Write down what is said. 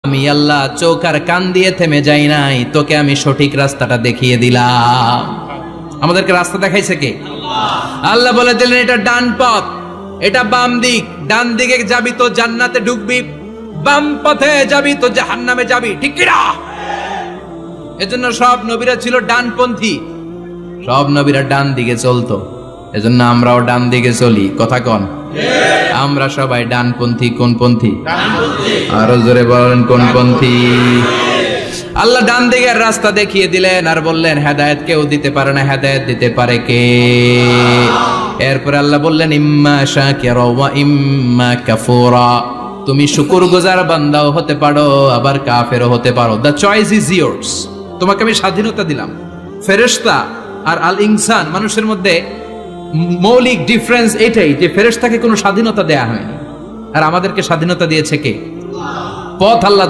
আমি আল্লাহ চোখ আর কান দিয়ে থেমে যাই নাই, তোকে আমি সঠিক রাস্তাটা দেখিয়ে দিলাম। আমাদেরকে রাস্তা দেখাইছে কে? আল্লাহ বলে দিলেন এটা ডান পথ, এটা বাম দিক। ডান দিকে যাবি তো জান্নাতে ঢুকবি, বাম পথে যাবি তো জাহান্নামে যাবি। ঠিক কি না? এজন্য সব নবীরা ছিল ডানপন্থী, সব নবীরা ডান দিকে চলতো। এজন্য আমরাও ডান দিকে চলি। কথা কন, আমরা সবাই ডানপন্থী। কোন পন্থী? আরো জোরে বলেন, কোন পন্থী? আল্লাহ ডান দিকের রাস্তা দেখিয়ে দিলেন আর বললেন হেদায়েত কেউ দিতে পারে না, হেদায়েত দিতে পারে কে? এরপরে আল্লাহ বললেন ইম্মা শাকিরা ওয়া ইম্মা কাফুরা, তুমি শুকরগুজার বান্দাও হতে পারো, আবার কাফেরও হতে পারো। The choice is years. তোমাকে আমি স্বাধীনতা দিলাম। ফেরেশতা আর আল ইনসান, মানুষের মধ্যে মৌলিক ডিফারেন্স এটাই যে ফেরেশতাকে কোনো স্বাধীনতা দেয়া হয়নি, আর আমাদেরকে স্বাধীনতা দিয়েছে কে? পথ আল্লাহ